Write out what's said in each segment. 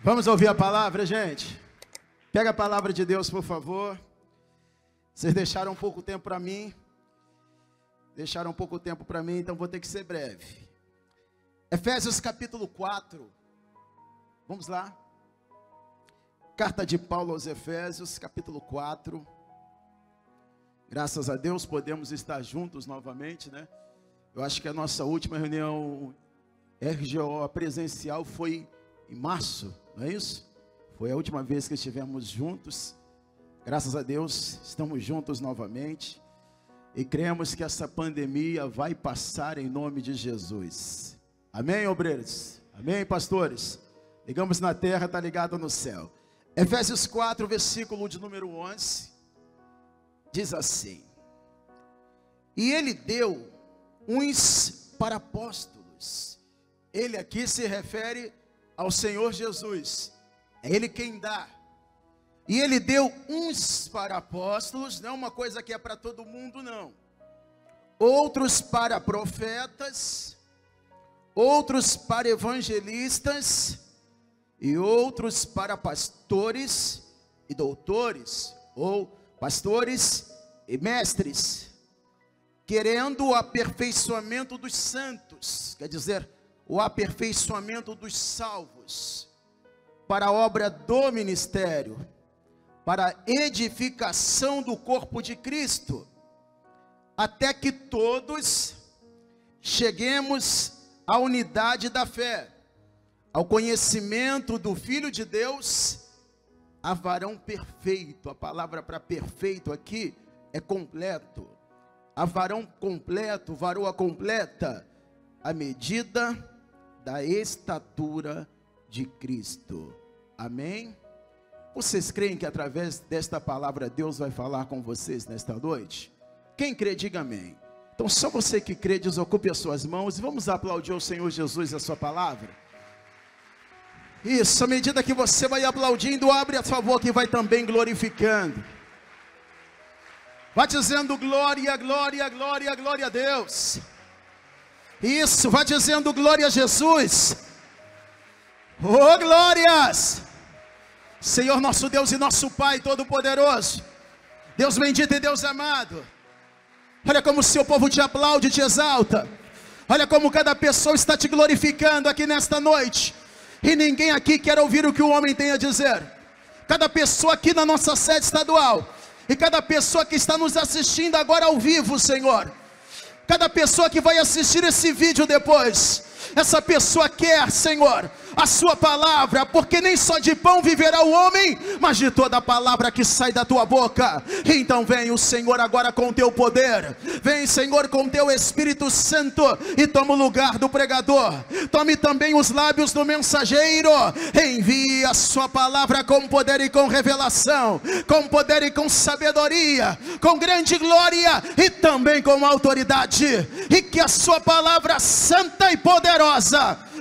Vamos ouvir a palavra, gente? Pega a palavra de Deus, por favor. Vocês deixaram pouco tempo para mim. Então vou ter que ser breve. Efésios capítulo 4. Vamos lá. Carta de Paulo aos Efésios, capítulo 4. Graças a Deus podemos estar juntos novamente, né? Eu acho que a nossa última reunião RGO presencial foi em março, não é isso? Foi a última vez que estivemos juntos. Graças a Deus, estamos juntos novamente. E cremos que essa pandemia vai passar em nome de Jesus. Amém, obreiros? Amém, pastores? Ligamos na terra, está ligado no céu. Efésios 4, versículo de número 11. Diz assim: E ele deu uns para apóstolos. Ele aqui se refere ao Senhor Jesus. É Ele quem dá. E Ele deu uns para apóstolos, não é uma coisa que é para todo mundo, não. Outros para profetas, outros para evangelistas, e outros para pastores e doutores, ou pastores e mestres, querendo o aperfeiçoamento dos santos, quer dizer, o aperfeiçoamento dos salvos, para a obra do ministério, para a edificação do corpo de Cristo, até que todos cheguemos à unidade da fé, ao conhecimento do Filho de Deus, a varão perfeito. A palavra para perfeito aqui é completo. A varão completo, varoa completa, a medida da estatura de Cristo. Amém? Vocês creem que através desta palavra Deus vai falar com vocês nesta noite? Quem crê, diga amém. Então só você que crê, desocupe as suas mãos e vamos aplaudir o Senhor Jesus e a sua palavra. Isso, à medida que você vai aplaudindo, abre a sua boca e vai também glorificando. Vai dizendo glória, glória, glória, glória a Deus. Isso, vai dizendo glória a Jesus. Oh, glórias! Senhor nosso Deus e nosso Pai Todo-Poderoso, Deus bendito e Deus amado, olha como o seu povo te aplaude e te exalta. Olha como cada pessoa está te glorificando aqui nesta noite. E ninguém aqui quer ouvir o que o homem tem a dizer. Cada pessoa aqui na nossa sede estadual, e cada pessoa que está nos assistindo agora ao vivo, Senhor, cada pessoa que vai assistir esse vídeo depois, essa pessoa quer, Senhor, a sua palavra, porque nem só de pão viverá o homem, mas de toda a palavra que sai da tua boca. Então vem o Senhor agora com o teu poder, vem, Senhor, com o teu Espírito Santo, e toma o lugar do pregador, tome também os lábios do mensageiro, envie a sua palavra com poder e com revelação, com poder e com sabedoria, com grande glória e também com autoridade, e que a sua palavra santa e poderosa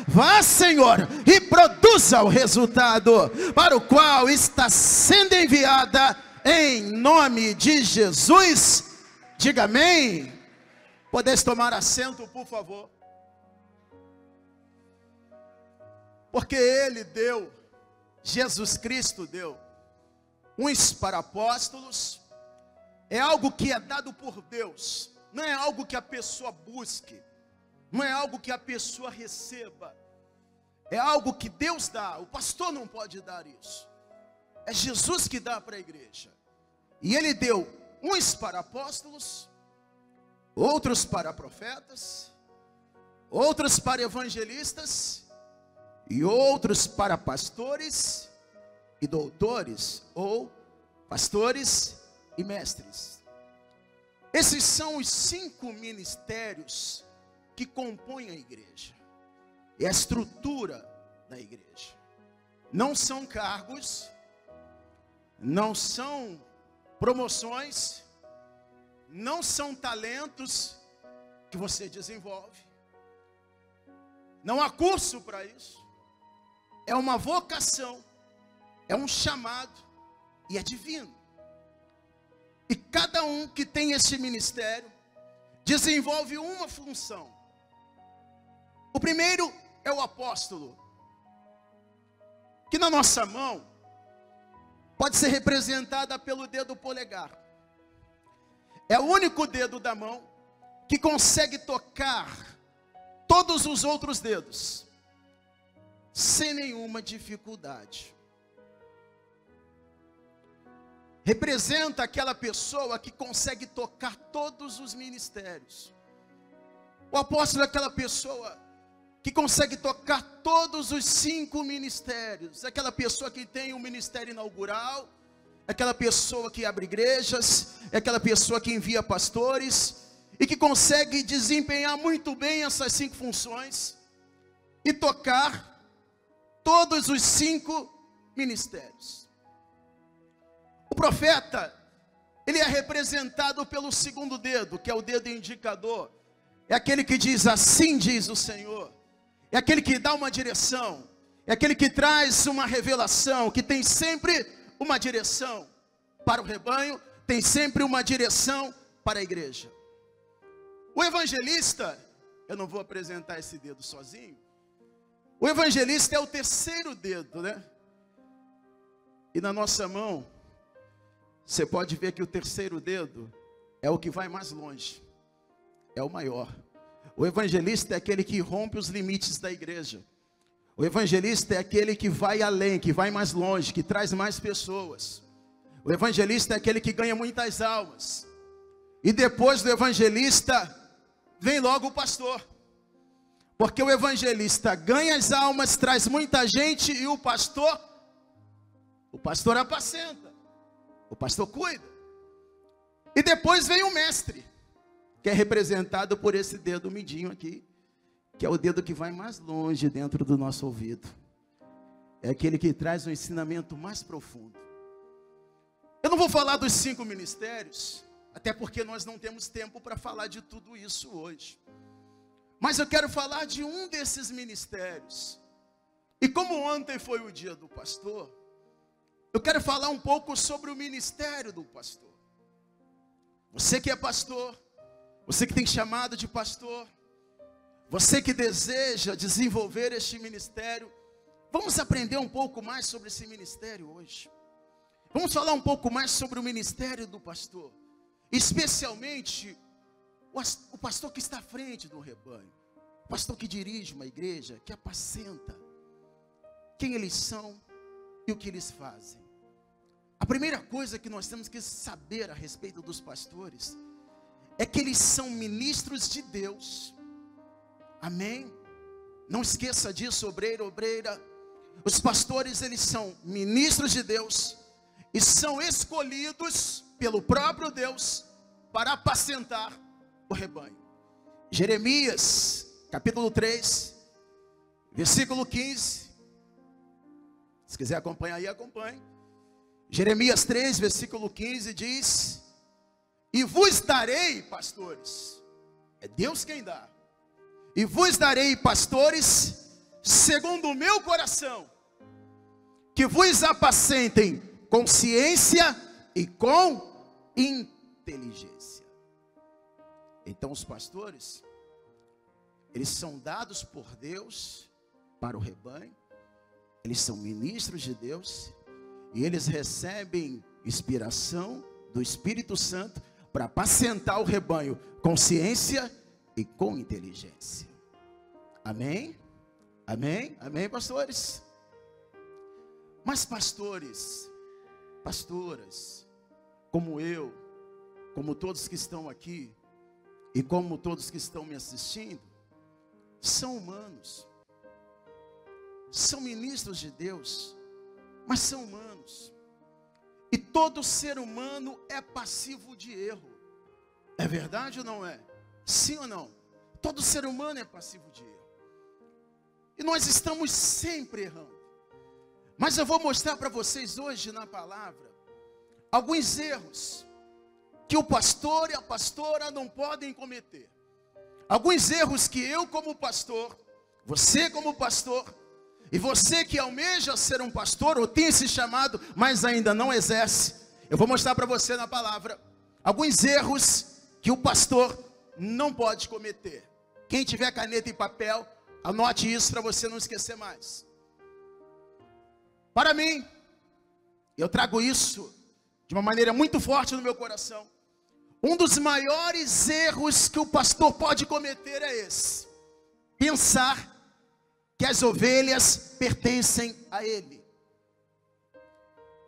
vá, Senhor, e produza o resultado para o qual está sendo enviada, em nome de Jesus. Diga amém. Podeis tomar assento, por favor. Porque Ele deu, Jesus Cristo deu, uns para apóstolos. É algo que é dado por Deus, não é algo que a pessoa busque, não é algo que a pessoa receba, é algo que Deus dá. O pastor não pode dar isso, é Jesus que dá para a igreja. E Ele deu uns para apóstolos, outros para profetas, outros para evangelistas, e outros para pastores e doutores, ou pastores e mestres. Esses são os 5 ministérios que compõem a igreja, é a estrutura da igreja. Não são cargos, não são promoções, não são talentos que você desenvolve, não há curso para isso, é uma vocação, é um chamado e é divino. E cada um que tem esse ministério desenvolve uma função. O primeiro é o apóstolo. que na nossa mão pode ser representada pelo dedo polegar. É o único dedo da mão que consegue tocar todos os outros dedos sem nenhuma dificuldade. Representa aquela pessoa que consegue tocar todos os ministérios. O apóstolo é aquela pessoa que consegue tocar todos os 5 ministérios. É aquela pessoa que tem um ministério inaugural, é aquela pessoa que abre igrejas, é aquela pessoa que envia pastores e que consegue desempenhar muito bem essas 5 funções e tocar todos os 5 ministérios. O profeta, ele é representado pelo segundo dedo, que é o dedo indicador. É aquele que diz: assim diz o Senhor. É aquele que dá uma direção. É aquele que traz uma revelação, que tem sempre uma direção para o rebanho, tem sempre uma direção para a igreja. O evangelista, eu não vou apresentar esse dedo sozinho. O evangelista é o terceiro dedo, né? E na nossa mão, você pode ver que o terceiro dedo é o que vai mais longe, é o maior. O evangelista é aquele que rompe os limites da igreja. O evangelista é aquele que vai além, que vai mais longe, que traz mais pessoas. O evangelista é aquele que ganha muitas almas. E depois do evangelista, vem logo o pastor. Porque o evangelista ganha as almas, traz muita gente, e o pastor apacenta. O pastor cuida. E depois vem o mestre, que é representado por esse dedo midinho aqui, que é o dedo que vai mais longe dentro do nosso ouvido. É aquele que traz um ensinamento mais profundo. Eu não vou falar dos 5 ministérios, até porque nós não temos tempo para falar de tudo isso hoje. Mas eu quero falar de um desses ministérios. E como ontem foi o dia do pastor, eu quero falar um pouco sobre o ministério do pastor. Você que é pastor, você que tem chamado de pastor, você que deseja desenvolver este ministério, vamos aprender um pouco mais sobre esse ministério hoje. Vamos falar um pouco mais sobre o ministério do pastor, especialmente o pastor que está à frente do rebanho, o pastor que dirige uma igreja, que apacenta, quem eles são e o que eles fazem. A primeira coisa que nós temos que saber a respeito dos pastores é que eles são ministros de Deus. Amém? Não esqueça disso, obreiro, obreira. Os pastores, eles são ministros de Deus e são escolhidos pelo próprio Deus para apacentar o rebanho. Jeremias, capítulo 3, versículo 15. Se quiser acompanhar aí, acompanhe. Jeremias 3, versículo 15 diz: e vos darei pastores, é Deus quem dá, e vos darei pastores segundo o meu coração, que vos apacentem com ciência e com inteligência. Então os pastores, eles são dados por Deus para o rebanho, eles são ministros de Deus, e eles recebem inspiração do Espírito Santo para apacentar o rebanho com ciência e com inteligência. Amém? Amém? Amém, pastores? Mas pastores, pastoras, como eu, como todos que estão aqui, e como todos que estão me assistindo, são humanos, são ministros de Deus, mas são humanos. E todo ser humano é passivo de erro. É verdade ou não é? Sim ou não? Todo ser humano é passivo de erro. E nós estamos sempre errando. Mas eu vou mostrar para vocês hoje na palavra alguns erros que o pastor e a pastora não podem cometer. Alguns erros que eu como pastor, você como pastor, e você que almeja ser um pastor, ou tem esse chamado, mas ainda não exerce, eu vou mostrar para você na palavra alguns erros que o pastor não pode cometer. Quem tiver caneta e papel, anote isso para você não esquecer mais. Para mim, eu trago isso de uma maneira muito forte no meu coração. Um dos maiores erros que o pastor pode cometer é esse: pensar que as ovelhas pertencem a ele.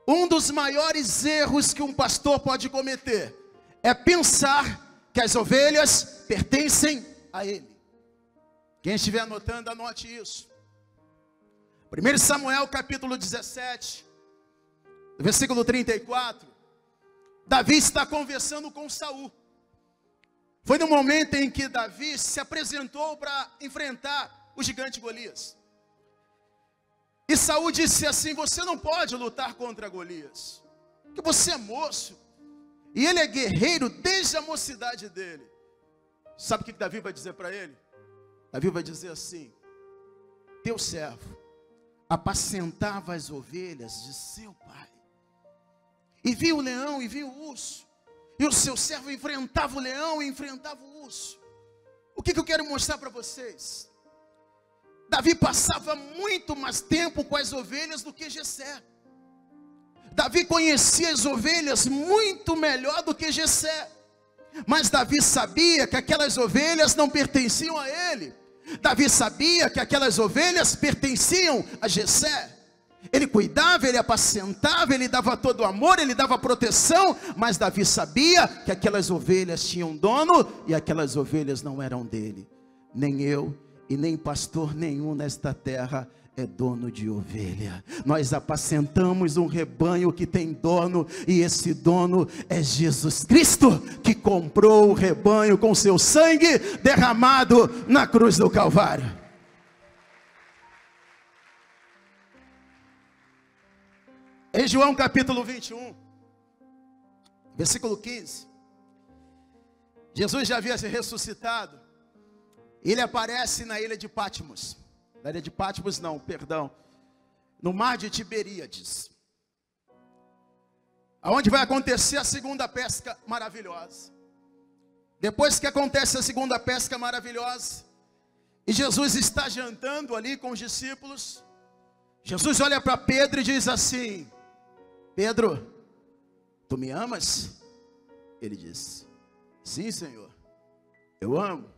Um dos maiores erros que um pastor pode cometer é pensar que as ovelhas pertencem a ele. Quem estiver anotando, anote isso. 1 Samuel capítulo 17, versículo 34. Davi está conversando com Saul. Foi no momento em que Davi se apresentou para enfrentar o gigante Golias. E Saul disse assim: você não pode lutar contra Golias, porque você é moço, e ele é guerreiro desde a mocidade dele. Sabe o que Davi vai dizer para ele? Davi vai dizer assim: teu servo apacentava as ovelhas de seu pai, e viu o leão e viu o urso, e o seu servo enfrentava o leão e enfrentava o urso. O que eu quero mostrar para vocês? Davi passava muito mais tempo com as ovelhas do que Jessé. Davi conhecia as ovelhas muito melhor do que Jessé. Mas Davi sabia que aquelas ovelhas não pertenciam a ele. Davi sabia que aquelas ovelhas pertenciam a Jessé. Ele cuidava, ele apacentava, ele dava todo o amor, ele dava proteção. Mas Davi sabia que aquelas ovelhas tinham dono e aquelas ovelhas não eram dele. Nem eu e nem pastor nenhum nesta terra é dono de ovelha. Nós apacentamos um rebanho que tem dono, e esse dono é Jesus Cristo, que comprou o rebanho com seu sangue derramado na cruz do Calvário. Em João capítulo 21, versículo 15, Jesus já havia se ressuscitado. Ele aparece na ilha de Patmos. Na ilha de Patmos não, perdão, no mar de Tiberíades, aonde vai acontecer a segunda pesca maravilhosa. Depois que acontece a segunda pesca maravilhosa, e Jesus está jantando ali com os discípulos, Jesus olha para Pedro e diz assim: Pedro, tu me amas? Ele disse: sim, Senhor, eu amo.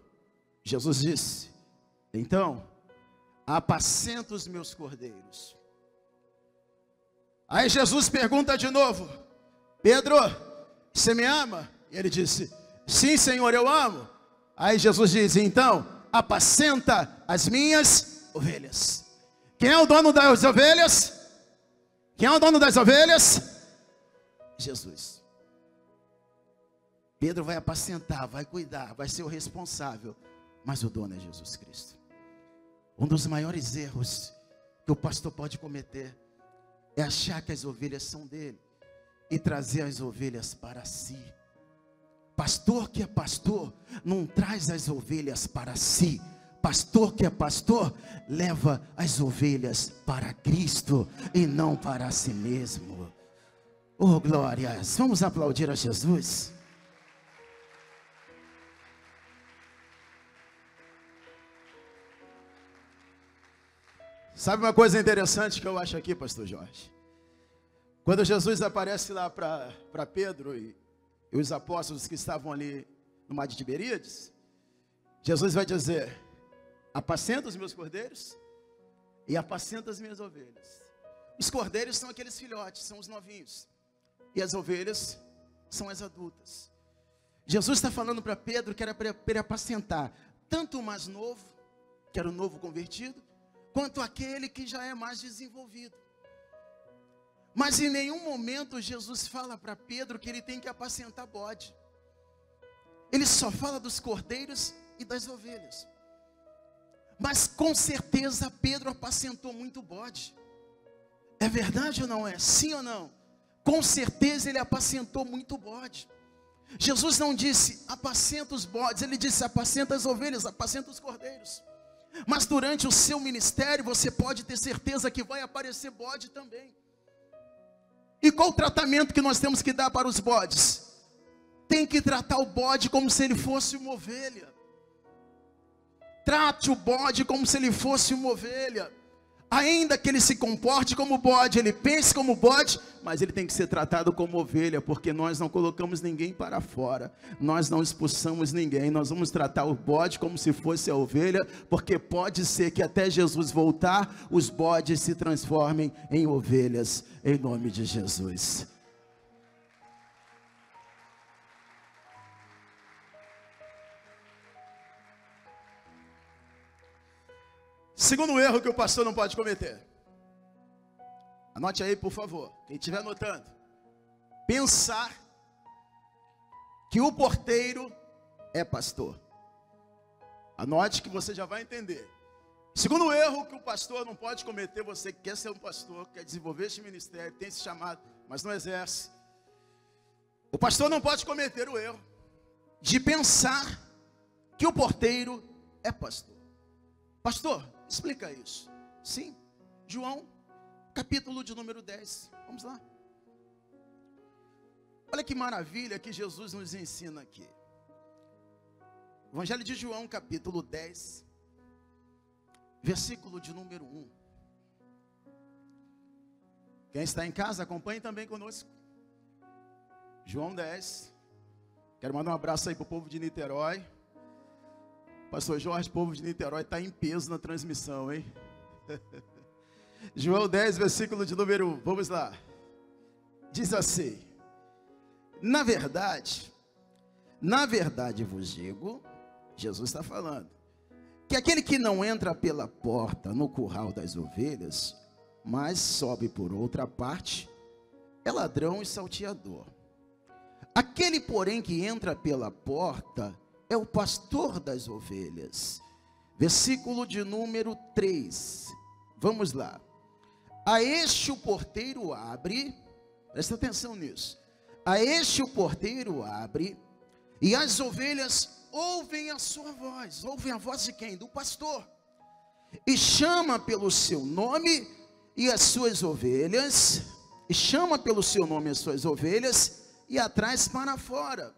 Jesus disse: então, apacenta os meus cordeiros. Aí Jesus pergunta de novo: Pedro, você me ama? E ele disse: sim, Senhor, eu amo. Aí Jesus diz: então, apacenta as minhas ovelhas. Quem é o dono das ovelhas? Quem é o dono das ovelhas? Jesus. Pedro vai apacentar, vai cuidar, vai ser o responsável, mas o dono é Jesus Cristo. Um dos maiores erros que o pastor pode cometer é achar que as ovelhas são dele e trazer as ovelhas para si. Pastor que é pastor não traz as ovelhas para si. Pastor que é pastor leva as ovelhas para Cristo e não para si mesmo. Oh, glórias! Vamos aplaudir a Jesus. Sabe uma coisa interessante que eu acho aqui, pastor Jorge? Quando Jesus aparece lá para Pedro e os apóstolos que estavam ali no mar de Tiberíades, Jesus vai dizer: apacenta os meus cordeiros e apacenta as minhas ovelhas. Os cordeiros são aqueles filhotes, são os novinhos, e as ovelhas são as adultas. Jesus está falando para Pedro que era para ele apacentar tanto o mais novo, que era o novo convertido, quanto aquele que já é mais desenvolvido. Mas em nenhum momento Jesus fala para Pedro que ele tem que apacentar bode. Ele só fala dos cordeiros e das ovelhas. Mas com certeza Pedro apacentou muito bode. É verdade ou não é? Sim ou não? Com certeza ele apacentou muito bode. Jesus não disse apacenta os bodes, ele disse apacenta as ovelhas, apacenta os cordeiros. Mas durante o seu ministério você pode ter certeza que vai aparecer bode também. E qual o tratamento que nós temos que dar para os bodes? Tem que tratar o bode como se ele fosse uma ovelha. Trate o bode como se ele fosse uma ovelha. Ainda que ele se comporte como bode, ele pense como bode, mas ele tem que ser tratado como ovelha, porque nós não colocamos ninguém para fora, nós não expulsamos ninguém, nós vamos tratar o bode como se fosse a ovelha, porque pode ser que até Jesus voltar, os bodes se transformem em ovelhas, em nome de Jesus. Segundo erro que o pastor não pode cometer. Anote aí, por favor, quem estiver anotando. Pensar que o porteiro é pastor. Anote que você já vai entender. Segundo erro que o pastor não pode cometer, você que quer ser um pastor, quer desenvolver este ministério, tem esse chamado, mas não exerce. O pastor não pode cometer o erro de pensar que o porteiro é pastor. Pastor, explica isso. Sim, João, capítulo de número 10. Vamos lá. Olha que maravilha que Jesus nos ensina aqui. Evangelho de João, capítulo 10, versículo de número 1. Quem está em casa, acompanhe também conosco. João 10. Quero mandar um abraço aí para o povo de Niterói. Pastor Jorge, povo de Niterói, está em peso na transmissão, hein? João 10, versículo de número 1, vamos lá. Diz assim: na verdade vos digo, Jesus está falando, que aquele que não entra pela porta no curral das ovelhas, mas sobe por outra parte, é ladrão e salteador. Aquele, porém, que entra pela porta é o pastor das ovelhas. Versículo de número 3. Vamos lá. A este o porteiro abre, presta atenção nisso. A este o porteiro abre, e as ovelhas ouvem a sua voz. Ouvem a voz de quem? Do pastor. E chama pelo seu nome e as suas ovelhas, e a traz para fora.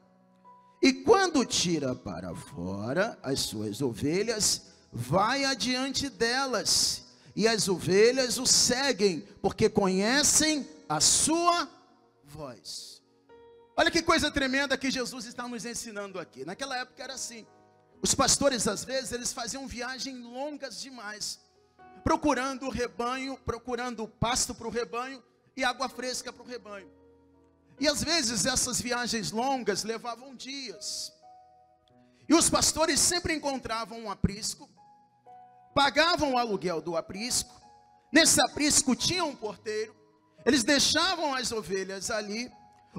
E quando tira para fora as suas ovelhas, vai adiante delas, e as ovelhas o seguem, porque conhecem a sua voz. Olha que coisa tremenda que Jesus está nos ensinando aqui. Naquela época era assim. Os pastores, às vezes, eles faziam viagens longas demais, procurando o rebanho, procurando pasto para o rebanho e água fresca para o rebanho. E às vezes essas viagens longas levavam dias. E os pastores sempre encontravam um aprisco, pagavam o aluguel do aprisco. Nesse aprisco tinha um porteiro. Eles deixavam as ovelhas ali.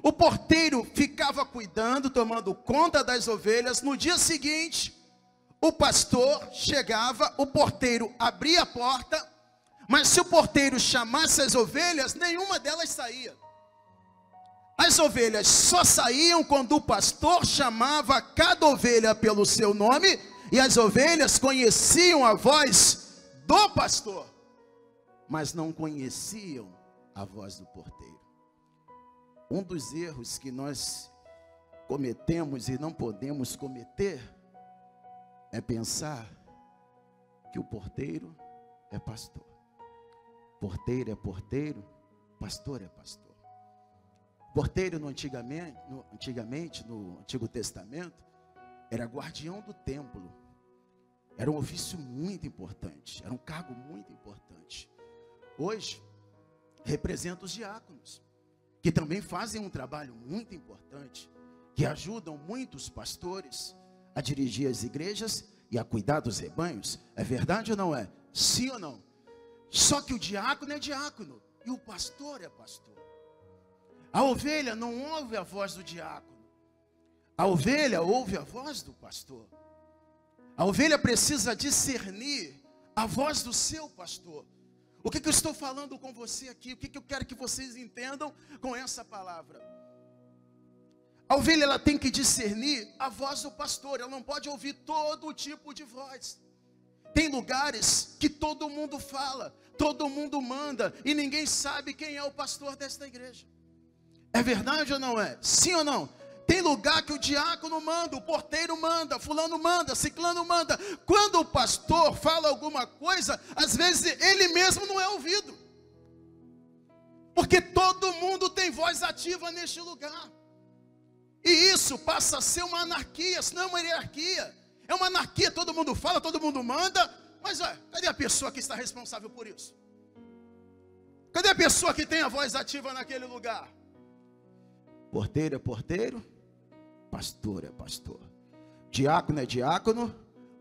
O porteiro ficava cuidando, tomando conta das ovelhas. No dia seguinte, o pastor chegava, o porteiro abria a porta, mas se o porteiro chamasse as ovelhas, nenhuma delas saía. As ovelhas só saíam quando o pastor chamava cada ovelha pelo seu nome, e as ovelhas conheciam a voz do pastor, mas não conheciam a voz do porteiro. Um dos erros que nós cometemos e não podemos cometer é pensar que o porteiro é pastor. Porteiro é porteiro, pastor é pastor. Porteiro antigamente, no Antigo Testamento, era guardião do templo. Era um ofício muito importante, era um cargo muito importante. Hoje, representa os diáconos, que também fazem um trabalho muito importante, que ajudam muitos pastores a dirigir as igrejas e a cuidar dos rebanhos. É verdade ou não é? Sim ou não? Só que o diácono é diácono e o pastor é pastor. A ovelha não ouve a voz do diácono, a ovelha ouve a voz do pastor. A ovelha precisa discernir a voz do seu pastor. O que eu estou falando com você aqui? O que eu quero que vocês entendam com essa palavra? A ovelha, ela tem que discernir a voz do pastor. Ela não pode ouvir todo tipo de voz. Tem lugares que todo mundo fala, todo mundo manda, e ninguém sabe quem é o pastor desta igreja. É verdade ou não é? Sim ou não? Tem lugar que o diácono manda, o porteiro manda, fulano manda, ciclano manda. Quando o pastor fala alguma coisa, às vezes ele mesmo não é ouvido. Porque todo mundo tem voz ativa neste lugar. E isso passa a ser uma anarquia, se não é uma hierarquia. É uma anarquia, todo mundo fala, todo mundo manda. Mas cadê a pessoa que está responsável por isso? Cadê a pessoa que tem a voz ativa naquele lugar? Porteiro é porteiro, pastor é pastor. Diácono é diácono,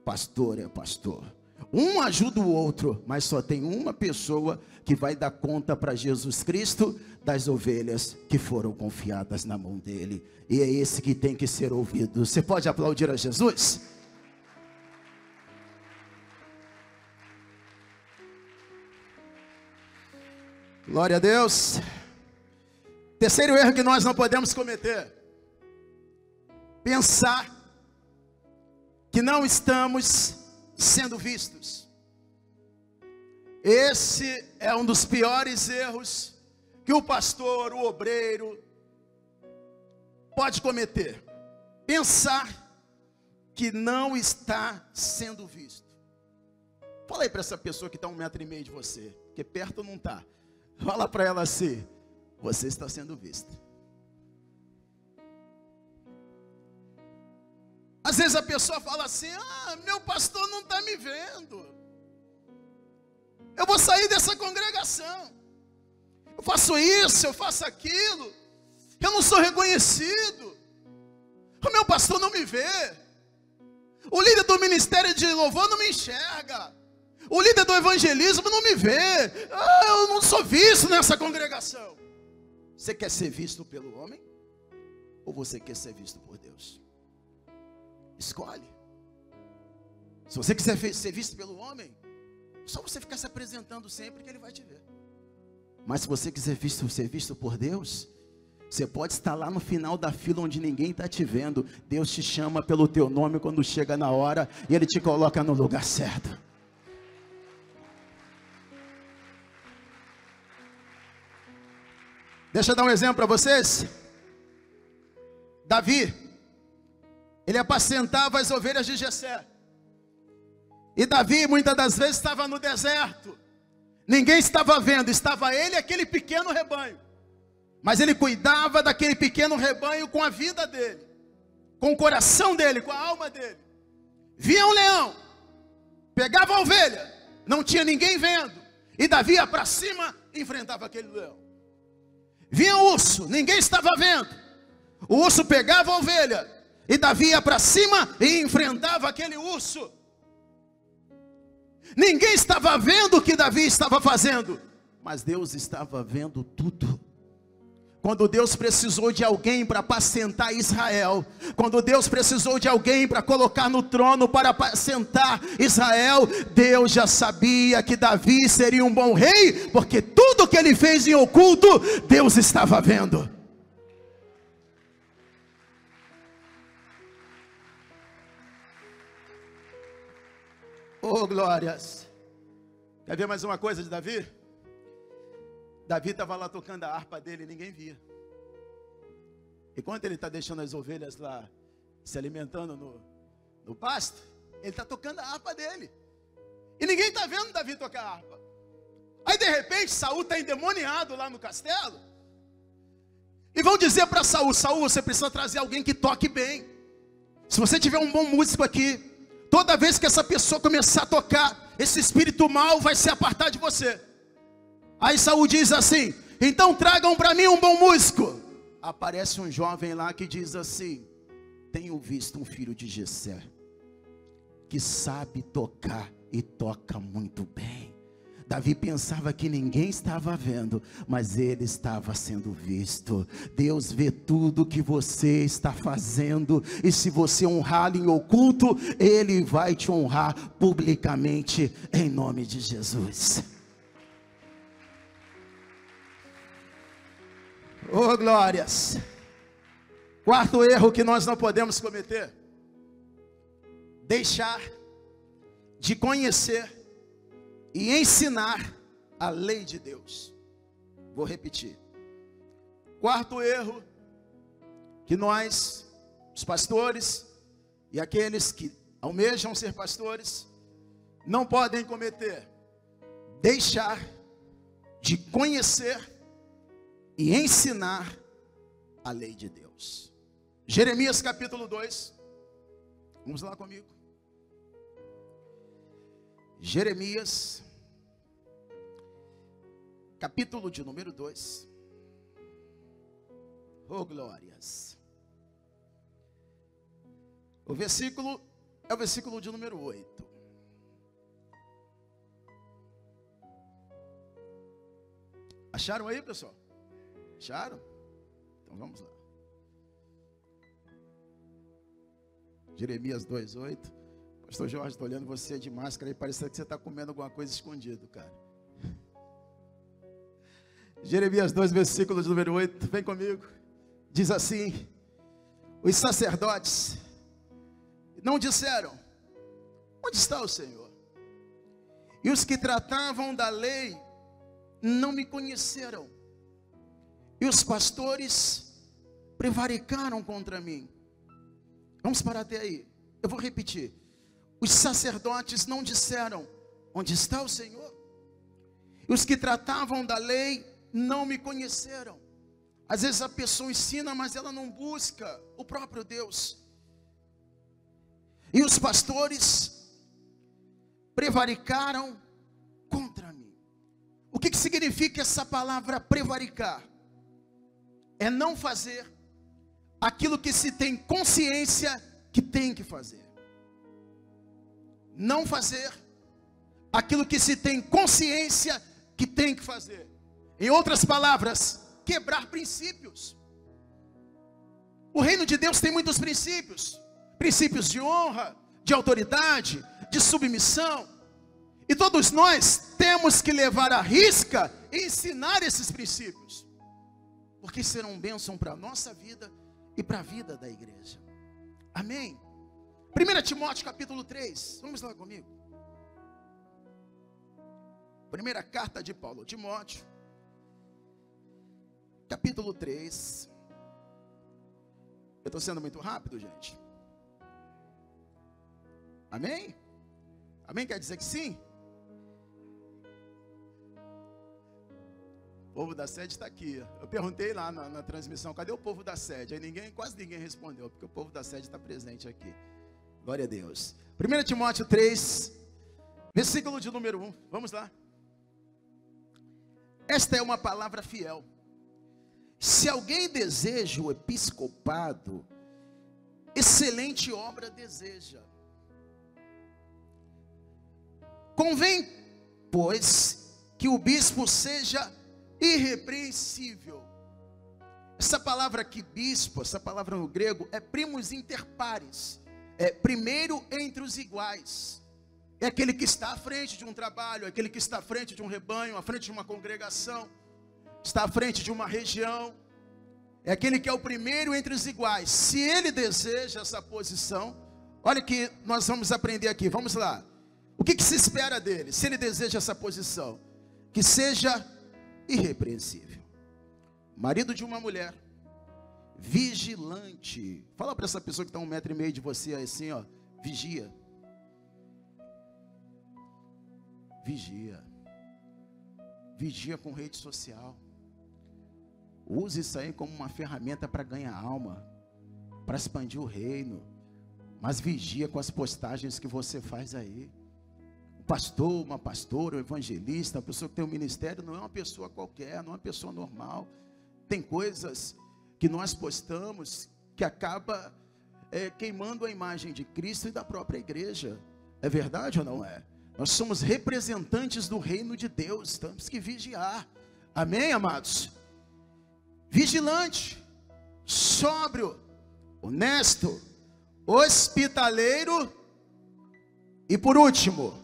pastor é pastor. Um ajuda o outro, mas só tem uma pessoa que vai dar conta para Jesus Cristo das ovelhas que foram confiadas na mão dele. E é esse que tem que ser ouvido. Você pode aplaudir a Jesus? Glória a Deus. Terceiro erro que nós não podemos cometer: pensar que não estamos sendo vistos. Esse é um dos piores erros que o pastor, o obreiro, pode cometer. Pensar que não está sendo visto. Fala aí para essa pessoa que está a 1,5 metro de você, porque perto não está. Fala para ela assim: você está sendo vista. Às vezes a pessoa fala assim: meu pastor não está me vendo. Eu vou sair dessa congregação. Eu faço isso, eu faço aquilo. Eu não sou reconhecido. O meu pastor não me vê. O líder do ministério de louvor não me enxerga. O líder do evangelismo não me vê. Eu não sou visto nessa congregação. Você quer ser visto pelo homem? Ou você quer ser visto por Deus? Escolhe. Se você quiser ser visto pelo homem, só você ficar se apresentando sempre que ele vai te ver. Mas se você quiser ser visto por Deus, você pode estar lá no final da fila onde ninguém está te vendo. Deus te chama pelo teu nome quando chega na hora e Ele te coloca no lugar certo. Deixa eu dar um exemplo para vocês. Davi, ele apacentava as ovelhas de Jessé. E Davi muitas das vezes estava no deserto. Ninguém estava vendo, estava ele e aquele pequeno rebanho. Mas ele cuidava daquele pequeno rebanho com a vida dele, com o coração dele, com a alma dele. Via um leão, pegava a ovelha, não tinha ninguém vendo, e Davi ia para cima e enfrentava aquele leão. Vinha um urso, ninguém estava vendo, o urso pegava a ovelha, e Davi ia para cima e enfrentava aquele urso. Ninguém estava vendo o que Davi estava fazendo, mas Deus estava vendo tudo. Quando Deus precisou de alguém para apacentar Israel, quando Deus precisou de alguém para colocar no trono para apacentar Israel, Deus já sabia que Davi seria um bom rei, porque tudo que ele fez em oculto, Deus estava vendo. Oh, glórias. Quer ver mais uma coisa de Davi? Davi estava lá tocando a harpa dele e ninguém via. Enquanto ele está deixando as ovelhas lá se alimentando no pasto, ele está tocando a harpa dele. E ninguém está vendo Davi tocar a harpa. Aí de repente Saul está endemoniado lá no castelo. E vão dizer para Saul: Saul, você precisa trazer alguém que toque bem. Se você tiver um bom músico aqui, toda vez que essa pessoa começar a tocar, esse espírito mau vai se apartar de você. Aí Saul diz assim: então tragam para mim um bom músico. Aparece um jovem lá que diz assim: tenho visto um filho de Jessé que sabe tocar e toca muito bem. Davi pensava que ninguém estava vendo, mas ele estava sendo visto. Deus vê tudo que você está fazendo, e se você honrá-lo em oculto, Ele vai te honrar publicamente, em nome de Jesus. Oh, glórias. Quarto erro que nós não podemos cometer: deixar de conhecer e ensinar a lei de Deus. Vou repetir. Quarto erro: que nós, os pastores e aqueles que almejam ser pastores, não podem cometer: deixar de conhecer e ensinar a lei de Deus. Jeremias capítulo 2, vamos lá comigo. Jeremias, capítulo de número 2. Oh, glórias. O versículo é o versículo de número 8. Acharam aí, pessoal? Acharam? Então vamos lá. Jeremias 2:8. Pastor Jorge, estou olhando você de máscara e parece que você está comendo alguma coisa escondido, cara. Jeremias 2, versículo de número 8. Vem comigo. Diz assim: os sacerdotes não disseram: onde está o Senhor? E os que tratavam da lei não me conheceram. E os pastores prevaricaram contra mim. Vamos parar até aí. Eu vou repetir. Os sacerdotes não disseram: onde está o Senhor? E os que tratavam da lei não me conheceram. Às vezes a pessoa ensina, mas ela não busca o próprio Deus. E os pastores prevaricaram contra mim. O que significa essa palavra prevaricar? É não fazer aquilo que se tem consciência que tem que fazer. Não fazer aquilo que se tem consciência que tem que fazer. Em outras palavras, quebrar princípios. O reino de Deus tem muitos princípios. Princípios de honra, de autoridade, de submissão. E todos nós temos que levar à risca e ensinar esses princípios, porque serão bênção para a nossa vida e para a vida da igreja. Amém? 1 Timóteo capítulo 3, vamos lá comigo. Primeira carta de Paulo a Timóteo, capítulo 3. Eu estou sendo muito rápido, gente? Amém? Amém quer dizer que sim? O povo da sede está aqui. Eu perguntei lá na transmissão: cadê o povo da sede? Aí quase ninguém respondeu, porque o povo da sede está presente aqui. Glória a Deus. 1 Timóteo 3, versículo de número 1. Vamos lá. Esta é uma palavra fiel. Se alguém deseja o episcopado, excelente obra deseja. Convém, pois, que o bispo seja irrepreensível. Essa palavra aqui, bispo, essa palavra no grego é primus inter pares, é primeiro entre os iguais. É aquele que está à frente de um trabalho, é aquele que está à frente de um rebanho, à frente de uma congregação, está à frente de uma região. É aquele que é o primeiro entre os iguais. Se ele deseja essa posição, olha que nós vamos aprender aqui, vamos lá. O que se espera dele, se ele deseja essa posição? Que seja irrepreensível, marido de uma mulher, vigilante. Fala para essa pessoa que está a 1,5 metro de você assim, ó, vigia. Vigia. Vigia com rede social. Use isso aí como uma ferramenta para ganhar alma, para expandir o reino. Mas vigia com as postagens que você faz aí. Um pastor, uma pastora, um evangelista, uma pessoa que tem um ministério, não é uma pessoa qualquer, não é uma pessoa normal. Tem coisas que nós postamos que acaba queimando a imagem de Cristo e da própria igreja. É verdade ou não é? Nós somos representantes do reino de Deus, temos que vigiar. Amém, amados? Vigilante, sóbrio, honesto, hospitaleiro e por último,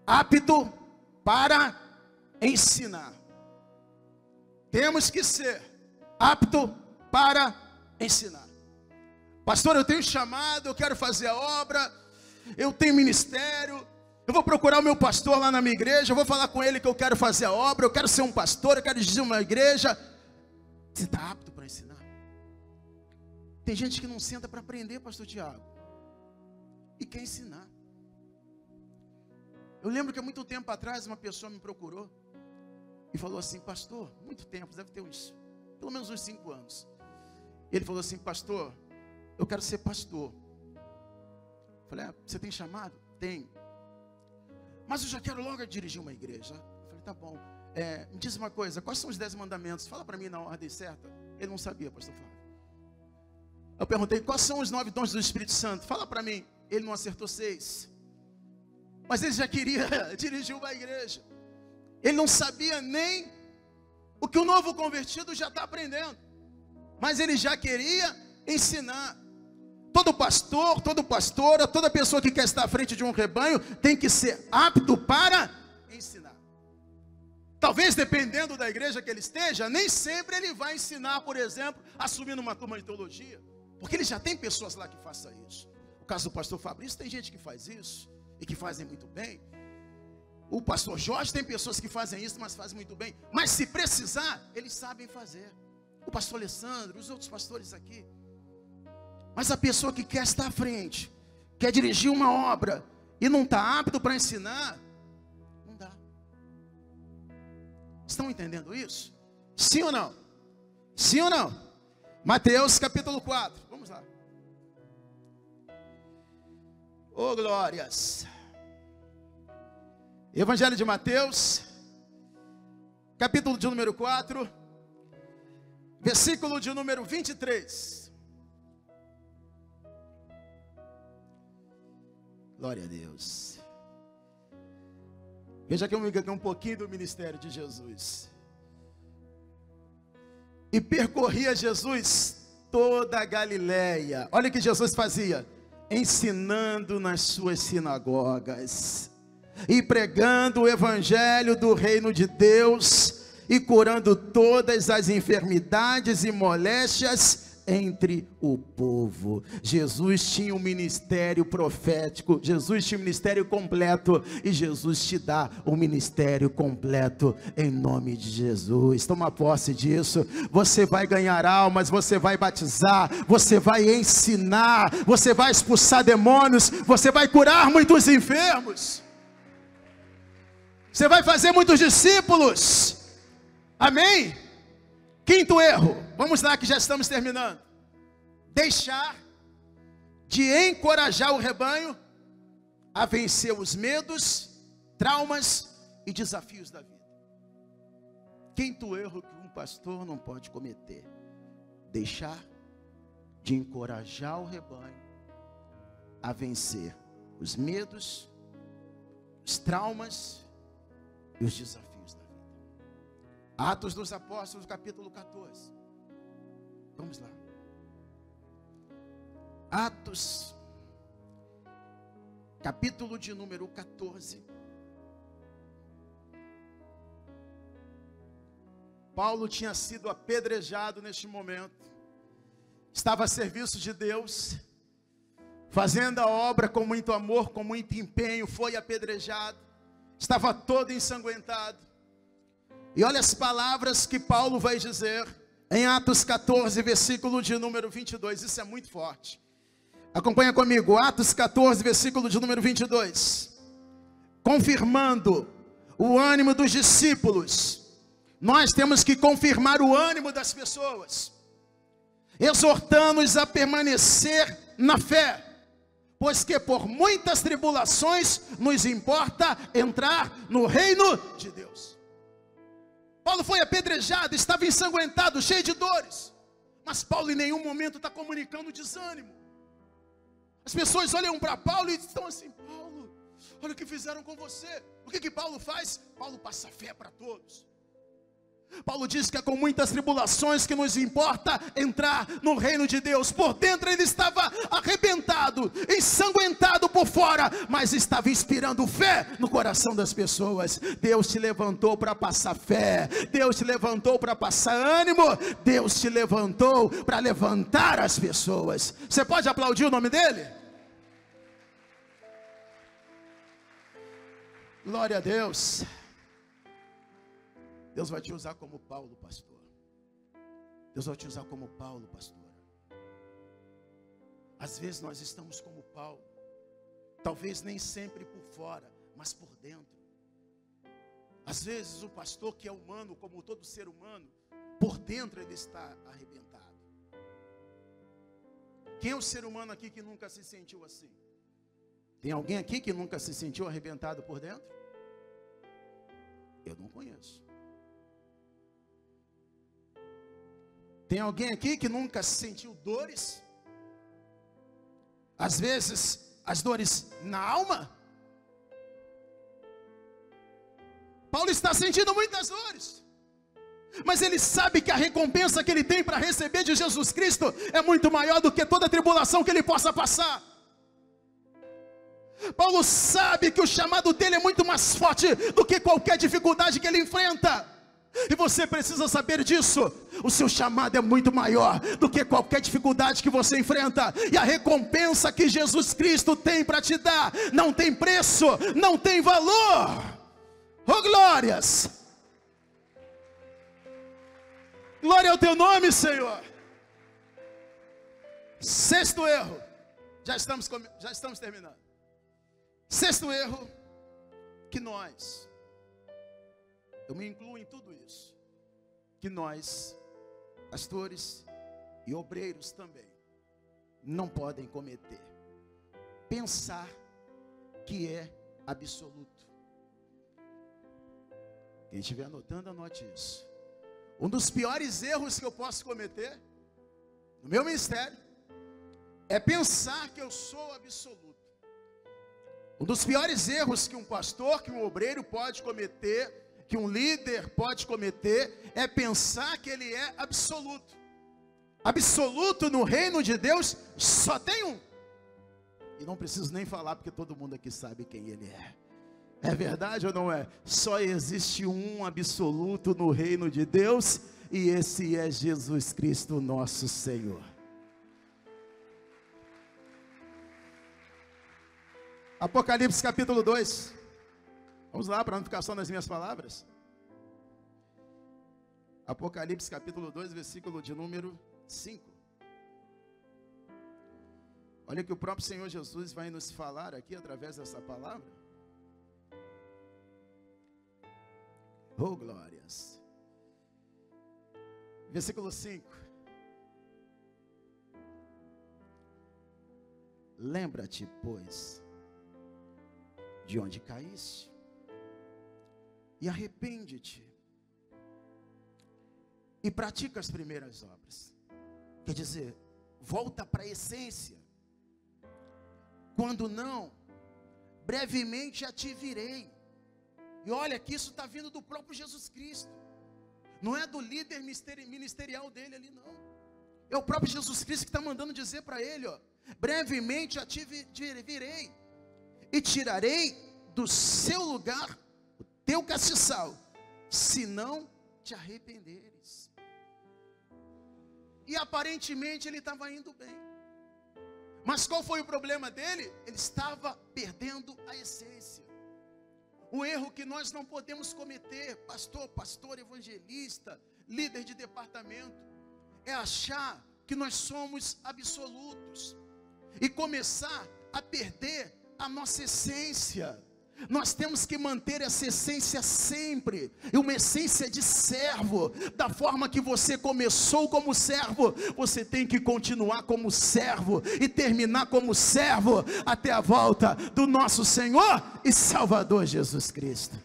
apto para ensinar. Temos que ser apto para ensinar. Pastor, eu tenho chamado, eu quero fazer a obra, eu tenho ministério, eu vou procurar o meu pastor lá na minha igreja, eu vou falar com ele que eu quero fazer a obra, eu quero ser um pastor, eu quero dirigir uma igreja. Você está apto para ensinar? Tem gente que não senta para aprender, pastor Tiago, e quer ensinar. Eu lembro que há muito tempo atrás uma pessoa me procurou e falou assim: pastor, muito tempo, deve ter pelo menos uns 5 anos. Ele falou assim: pastor, eu quero ser pastor. Eu falei: você tem chamado? Tem. Mas eu já quero logo dirigir uma igreja. Eu falei: tá bom. Me diz uma coisa, quais são os 10 mandamentos? Fala para mim na ordem certa. Ele não sabia, pastor Flávio. Eu perguntei: quais são os 9 dons do Espírito Santo? Fala para mim. Ele não acertou 6. Mas ele já queria dirigir uma igreja. Ele não sabia nem o que o novo convertido já está aprendendo. Mas ele já queria ensinar. Todo pastor, toda pastora, toda pessoa que quer estar à frente de um rebanho tem que ser apto para ensinar. Talvez dependendo da igreja que ele esteja, nem sempre ele vai ensinar, por exemplo, assumindo uma turma de teologia. Porque ele já tem pessoas lá que façam isso. No caso do pastor Fabrício, tem gente que faz isso e que fazem muito bem. O pastor Jorge tem pessoas que fazem isso, mas fazem muito bem. Mas se precisar, eles sabem fazer. O pastor Alessandro, os outros pastores aqui. Mas a pessoa que quer estar à frente, quer dirigir uma obra e não está apto para ensinar, não dá. Estão entendendo isso? Sim ou não? Sim ou não? Mateus capítulo 4, vamos lá. Oh, glórias. Evangelho de Mateus, capítulo de número 4, versículo de número 23. Glória a Deus. Veja que um pouquinho do ministério de Jesus. E percorria Jesus toda a Galileia. Olha o que Jesus fazia: ensinando nas suas sinagogas e pregando o evangelho do reino de Deus e curando todas as enfermidades e moléstias entre o povo. Jesus tinha um ministério profético, Jesus tinha um ministério completo, e Jesus te dá um ministério completo em nome de Jesus. Toma posse disso. Você vai ganhar almas, você vai batizar, você vai ensinar, você vai expulsar demônios, você vai curar muitos enfermos, você vai fazer muitos discípulos. Amém? Quinto erro, vamos lá que já estamos terminando: deixar de encorajar o rebanho a vencer os medos, traumas e desafios da vida. Quinto erro que um pastor não pode cometer: deixar de encorajar o rebanho a vencer os medos, os traumas e os desafios da vida. Atos dos Apóstolos, capítulo 14. Vamos lá. Atos, capítulo de número 14. Paulo tinha sido apedrejado neste momento. Estava a serviço de Deus, fazendo a obra com muito amor, com muito empenho. Foi apedrejado, estava todo ensanguentado. E olha as palavras que Paulo vai dizer em Atos 14, versículo de número 22. Isso é muito forte. Acompanha comigo, Atos 14, versículo de número 22. Confirmando o ânimo dos discípulos. Nós temos que confirmar o ânimo das pessoas, exortando-os a permanecer na fé, pois que por muitas tribulações nos importa entrar no reino de Deus. Paulo foi apedrejado, estava ensanguentado, cheio de dores. Mas Paulo em nenhum momento está comunicando desânimo. As pessoas olham para Paulo e estão assim: Paulo, olha o que fizeram com você. O que Paulo faz? Paulo passa fé para todos. Paulo diz que é com muitas tribulações que nos importa entrar no reino de Deus. Por dentro ele estava arrebentado, ensanguentado por fora, mas estava inspirando fé no coração das pessoas. Deus te levantou para passar fé, Deus te levantou para passar ânimo, Deus te levantou para levantar as pessoas. Você pode aplaudir o nome dele? Glória a Deus. Deus vai te usar como Paulo, pastor. Deus vai te usar como Paulo, pastora. Às vezes nós estamos como Paulo, talvez nem sempre por fora, mas por dentro. Às vezes o pastor que é humano, como todo ser humano, por dentro ele está arrebentado. Quem é o ser humano aqui que nunca se sentiu assim? Tem alguém aqui que nunca se sentiu arrebentado por dentro? Eu não conheço. Tem alguém aqui que nunca sentiu dores? Às vezes, as dores na alma? Paulo está sentindo muitas dores, mas ele sabe que a recompensa que ele tem para receber de Jesus Cristo é muito maior do que toda a tribulação que ele possa passar. Paulo sabe que o chamado dele é muito mais forte do que qualquer dificuldade que ele enfrenta. E você precisa saber disso. O seu chamado é muito maior do que qualquer dificuldade que você enfrenta. E a recompensa que Jesus Cristo tem para te dar não tem preço, não tem valor. Oh glórias! Glória ao teu nome, Senhor. Sexto erro. Já estamos terminando. Sexto erro, que nós, eu me incluo em tudo isso, que nós, pastores e obreiros também, não podem cometer. Pensar que é absoluto. Quem estiver anotando, anote isso. Um dos piores erros que eu posso cometer no meu ministério é pensar que eu sou absoluto. Um dos piores erros que um pastor, que um obreiro pode cometer, que um líder pode cometer, é pensar que ele é absoluto. Absoluto no reino de Deus só tem um. E não preciso nem falar, porque todo mundo aqui sabe quem ele é. É verdade ou não é? Só existe um absoluto no reino de Deus, e esse é Jesus Cristo, nosso Senhor. Apocalipse capítulo 2. Vamos lá, para não ficar só nas minhas palavras. Apocalipse capítulo 2, versículo de número 5. Olha que o próprio Senhor Jesus vai nos falar aqui através dessa palavra. Oh glórias. Versículo 5. Lembra-te, pois, de onde caíste, e arrepende-te, e pratica as primeiras obras. Quer dizer, volta para a essência. Quando não, brevemente a te virei. E olha que isso está vindo do próprio Jesus Cristo. Não é do líder ministerial dele ali, não. É o próprio Jesus Cristo que está mandando dizer para ele, ó: brevemente a te virei, e tirarei do seu lugar o teu castiçal, se não te arrependeres. E aparentemente ele estava indo bem. Mas qual foi o problema dele? Ele estava perdendo a essência. O erro que nós não podemos cometer, pastor, evangelista, líder de departamento, é achar que nós somos absolutos e começar a perder a nossa essência. Nós temos que manter essa essência sempre, e uma essência de servo. Da forma que você começou como servo, você tem que continuar como servo e terminar como servo até a volta do nosso Senhor e Salvador Jesus Cristo.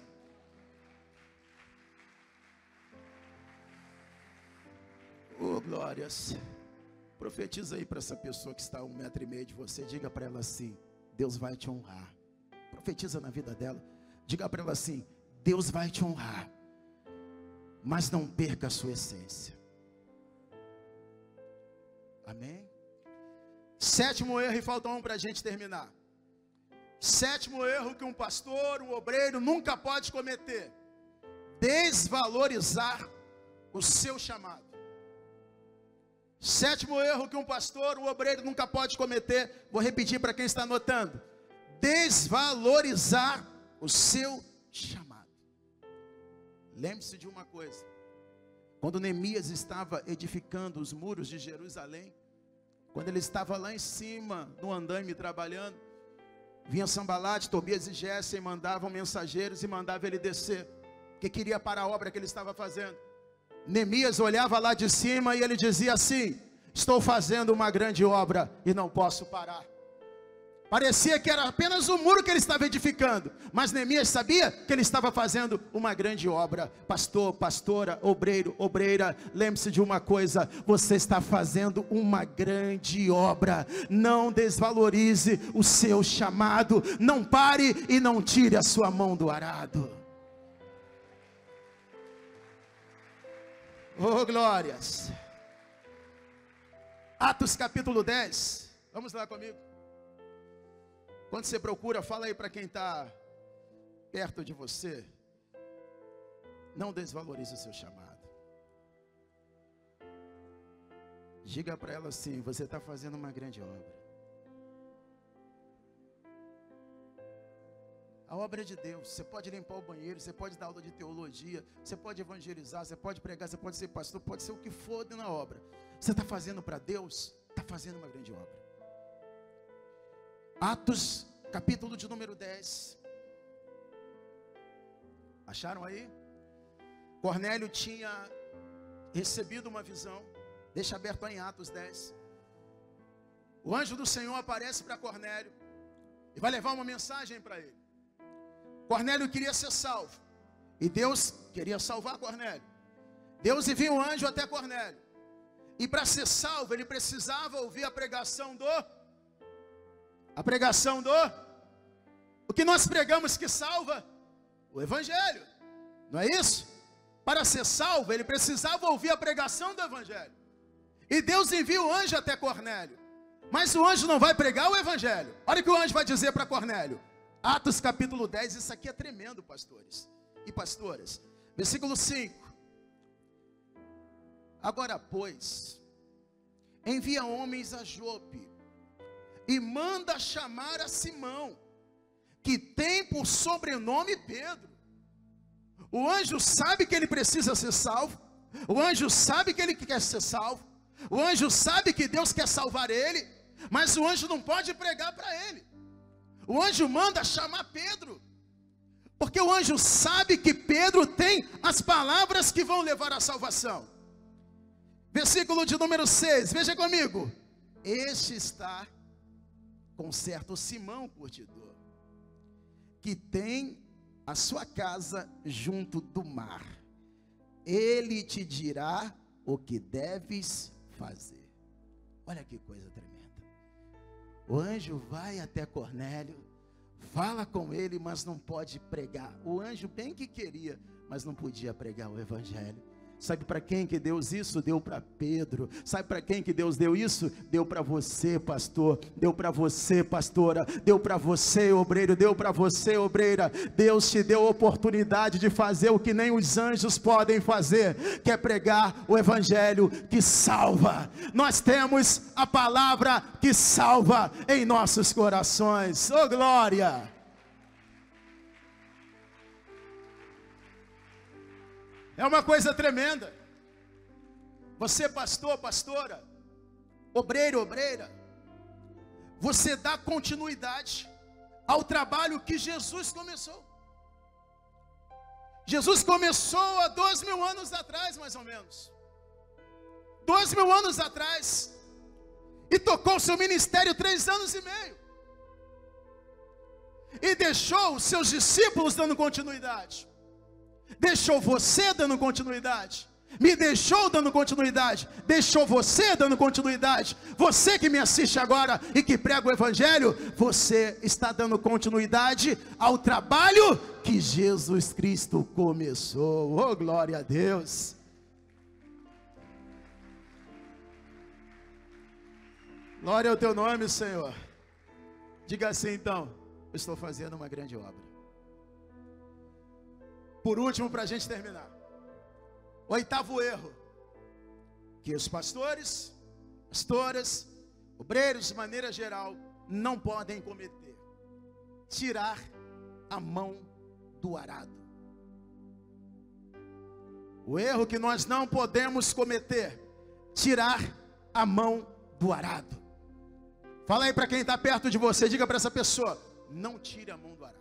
Oh glórias. Profetiza aí para essa pessoa que está a 1,5 metro de você. Diga para ela assim: Deus vai te honrar. Profetiza na vida dela. Diga para ela assim: Deus vai te honrar, mas não perca a sua essência. Amém? Sétimo erro, e falta um para a gente terminar. Sétimo erro que um pastor, um obreiro nunca pode cometer: desvalorizar o seu chamado. Sétimo erro que um pastor, um obreiro nunca pode cometer, vou repetir para quem está anotando: desvalorizar o seu chamado. Lembre-se de uma coisa: quando Neemias estava edificando os muros de Jerusalém, Quando ele estava lá em cima, no andaime trabalhando, vinha Sanbalate, Tobias e Gésem, mandavam mensageiros e mandavam ele descer, porque queria parar a obra que ele estava fazendo. Neemias olhava lá de cima e ele dizia assim: estou fazendo uma grande obra e não posso parar. Parecia que era apenas um muro que ele estava edificando, mas Neemias sabia que ele estava fazendo uma grande obra. Pastor, pastora, obreiro, obreira, lembre-se de uma coisa: você está fazendo uma grande obra. Não desvalorize o seu chamado, não pare e não tire a sua mão do arado. Oh, glórias. Atos capítulo 10, vamos lá comigo. Quando você procura, fala aí para quem está perto de você: não desvalorize o seu chamado. Diga para ela assim: você está fazendo uma grande obra. A obra é de Deus. Você pode limpar o banheiro, você pode dar aula de teologia, você pode evangelizar, você pode pregar, você pode ser pastor, pode ser o que for na obra. Você está fazendo para Deus, está fazendo uma grande obra. Atos, capítulo de número 10. Acharam aí? Cornélio tinha recebido uma visão. Deixa aberto aí em Atos 10. O anjo do Senhor aparece para Cornélio e vai levar uma mensagem para ele. Cornélio queria ser salvo, e Deus queria salvar Cornélio. Deus envia um anjo até Cornélio, e para ser salvo ele precisava ouvir a pregação do o que nós pregamos que salva? O Evangelho, não é isso? Para ser salvo ele precisava ouvir a pregação do Evangelho, e Deus envia o anjo até Cornélio, mas o anjo não vai pregar o Evangelho. Olha o que o anjo vai dizer para Cornélio. Atos capítulo 10, isso aqui é tremendo, pastores e pastoras. Versículo 5. Agora, pois, envia homens a Jope e manda chamar a Simão, que tem por sobrenome Pedro. O anjo sabe que ele precisa ser salvo. O anjo sabe que ele quer ser salvo. O anjo sabe que Deus quer salvar ele, mas o anjo não pode pregar para ele. O anjo manda chamar Pedro, porque o anjo sabe que Pedro tem as palavras que vão levar à salvação. Versículo de número 6, veja comigo. Este está com certo Simão curtidor, que tem a sua casa junto do mar. Ele te dirá o que deves fazer. Olha que coisa tremenda. O anjo vai até Cornélio, fala com ele, mas não pode pregar. O anjo bem que queria, mas não podia pregar o Evangelho. Sabe para quem que Deus isso? Deu para Pedro. Sabe para quem que Deus deu isso? Deu para você, pastor. Deu para você, pastora. Deu para você, obreiro. Deu para você, obreira. Deus te deu a oportunidade de fazer o que nem os anjos podem fazer, que é pregar o Evangelho que salva. Nós temos a palavra que salva em nossos corações. Oh, glória! É uma coisa tremenda. Você, pastor, pastora, obreiro, obreira, você dá continuidade ao trabalho que Jesus começou. Jesus começou há 2000 anos atrás, mais ou menos. 2000 anos atrás. E tocou seu ministério 3 anos e meio. E deixou os seus discípulos dando continuidade. Deixou você dando continuidade. Me deixou dando continuidade. Deixou você dando continuidade. Você que me assiste agora e que prega o Evangelho, você está dando continuidade ao trabalho que Jesus Cristo começou. Oh, glória a Deus. Glória ao teu nome, Senhor. Diga assim então: eu estou fazendo uma grande obra. Por último, para a gente terminar, 8º erro que os pastores, pastoras, obreiros de maneira geral não podem cometer: tirar a mão do arado. O erro que nós não podemos cometer: tirar a mão do arado. Fala aí para quem está perto de você, diga para essa pessoa: não tire a mão do arado.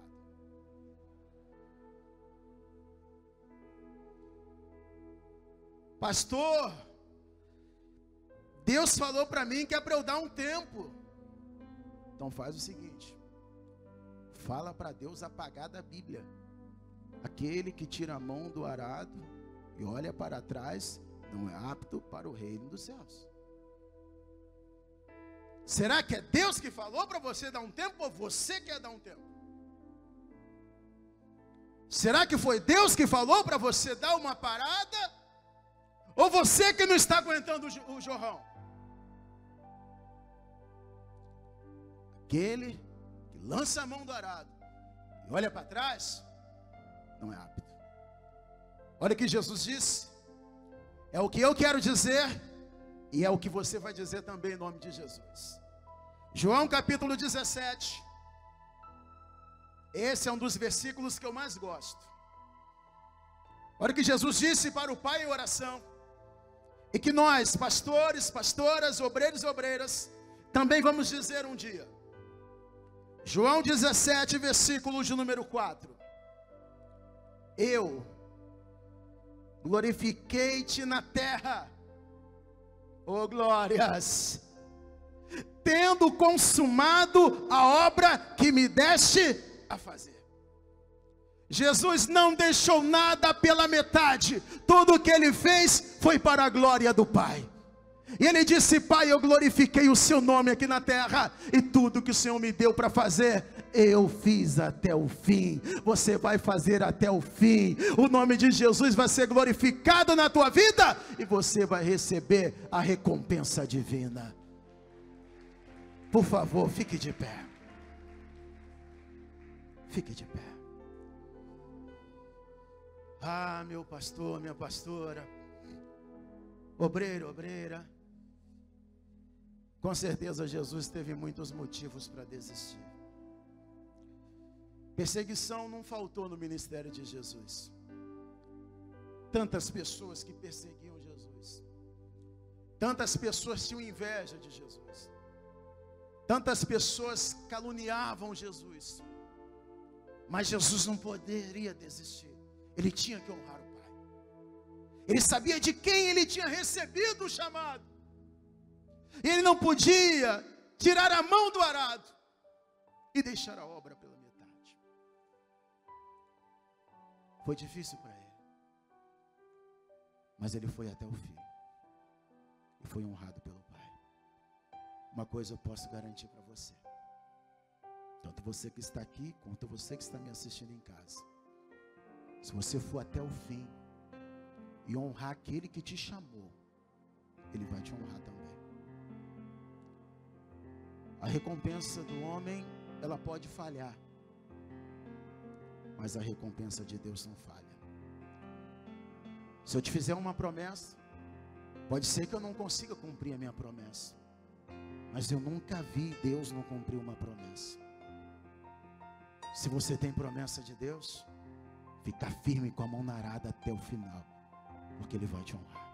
Pastor, Deus falou para mim que é para eu dar um tempo. Então faz o seguinte: fala para Deus apagar da Bíblia: aquele que tira a mão do arado e olha para trás não é apto para o reino dos céus. Será que é Deus que falou para você dar um tempo, ou você quer dar um tempo? Será que foi Deus que falou para você dar uma parada, ou você que não está aguentando o jorrão? Aquele que lança a mão do arado e olha para trás não é apto. Olha o que Jesus disse. É o que eu quero dizer e é o que você vai dizer também em nome de Jesus. João capítulo 17. Esse é um dos versículos que eu mais gosto. Olha o que Jesus disse para o Pai em oração, e que nós, pastores, pastoras, obreiros e obreiras, também vamos dizer um dia. João 17, versículo de número 4. Eu glorifiquei-te na terra, oh glórias, tendo consumado a obra que me deste a fazer. Jesus não deixou nada pela metade. Tudo o que ele fez foi para a glória do Pai. E ele disse: Pai, eu glorifiquei o seu nome aqui na terra, e tudo que o Senhor me deu para fazer, eu fiz até o fim. Você vai fazer até o fim. O nome de Jesus vai ser glorificado na tua vida, e você vai receber a recompensa divina. Por favor, fique de pé. Fique de pé. Ah, meu pastor, minha pastora, obreiro, obreira, com certeza Jesus teve muitos motivos para desistir. Perseguição não faltou no ministério de Jesus. Tantas pessoas que perseguiam Jesus, tantas pessoas tinham inveja de Jesus, tantas pessoas caluniavam Jesus, mas Jesus não poderia desistir. Ele tinha que honrar o Pai. Ele sabia de quem ele tinha recebido o chamado. E ele não podia tirar a mão do arado e deixar a obra pela metade. Foi difícil para ele, mas ele foi até o fim e foi honrado pelo Pai. Uma coisa eu posso garantir para você, tanto você que está aqui, quanto você que está me assistindo em casa: se você for até o fim e honrar aquele que te chamou, ele vai te honrar também. A recompensa do homem, ela pode falhar, mas a recompensa de Deus não falha. Se eu te fizer uma promessa, pode ser que eu não consiga cumprir a minha promessa, mas eu nunca vi Deus não cumprir uma promessa. Se você tem promessa de Deus, fica firme com a mão na arada até o final, porque Ele vai te honrar.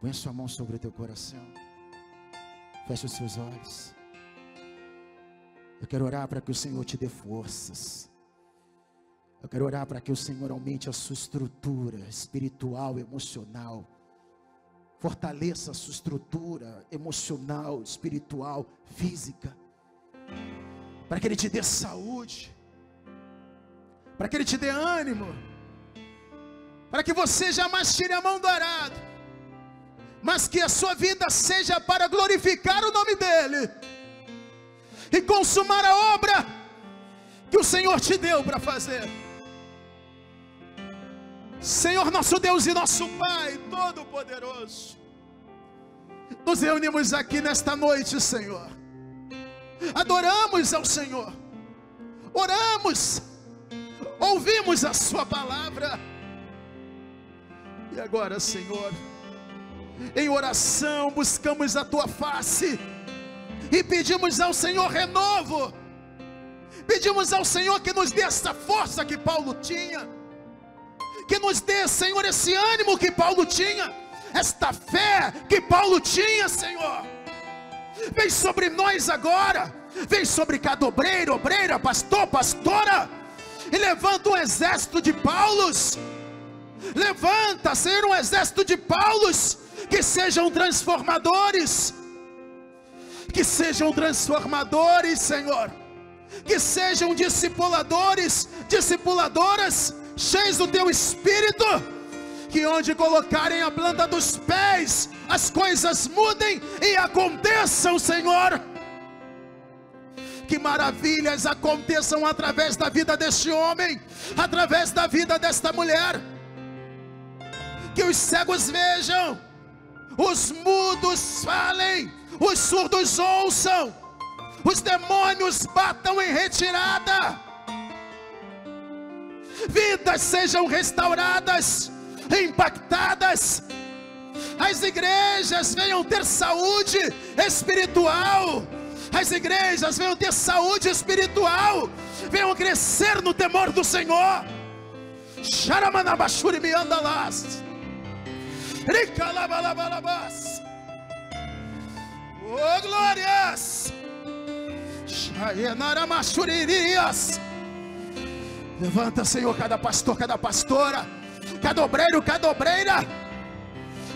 Põe a sua mão sobre o teu coração, feche os seus olhos. Eu quero orar para que o Senhor te dê forças. Eu quero orar para que o Senhor aumente a sua estrutura espiritual, emocional. Fortaleça a sua estrutura emocional, espiritual, física. Para que Ele te dê saúde, para que Ele te dê ânimo, para que você jamais tire a mão do arado, mas que a sua vida seja para glorificar o nome dEle e consumar a obra que o Senhor te deu para fazer. Senhor nosso Deus e nosso Pai Todo-Poderoso, nos reunimos aqui nesta noite, Senhor, adoramos ao Senhor, oramos, ouvimos a sua palavra, e agora, Senhor, em oração buscamos a tua face, e pedimos ao Senhor renovo, pedimos ao Senhor que nos dê essa força que Paulo tinha, que nos dê, Senhor, esse ânimo que Paulo tinha, esta fé que Paulo tinha, Senhor, vem sobre nós agora, vem sobre cada obreiro, obreira, pastor, pastora, e levanta um exército de Paulos. Levanta, Senhor, um exército de Paulos, que sejam transformadores, Senhor, que sejam discipuladores, discipuladoras, cheios do teu Espírito, que onde colocarem a planta dos pés, as coisas mudem e aconteçam, Senhor. Que maravilhas aconteçam através da vida deste homem, através da vida desta mulher. Que os cegos vejam, os mudos falem, os surdos ouçam, os demônios batam em retirada, vidas sejam restauradas, impactadas, as igrejas venham ter saúde espiritual, as igrejas venham ter saúde espiritual, venham crescer no temor do Senhor. Xaramanabashuri miandalas, ricalabalabas, oh glórias, xayenaramashuririas. Levanta, Senhor, cada pastor, cada pastora, cada obreiro, cada obreira.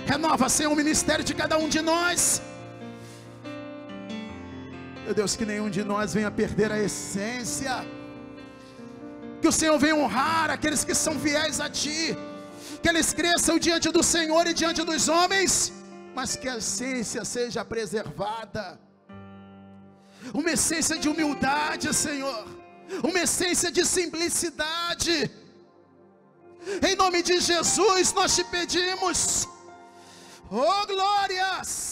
Renova, Senhor, o ministério de cada um de nós. Meu Deus, que nenhum de nós venha perder a essência. Que o Senhor venha honrar aqueles que são fiéis a Ti. Que eles cresçam diante do Senhor e diante dos homens, mas que a essência seja preservada. Uma essência de humildade, Senhor. Uma essência de simplicidade. Em nome de Jesus nós te pedimos. Oh glórias!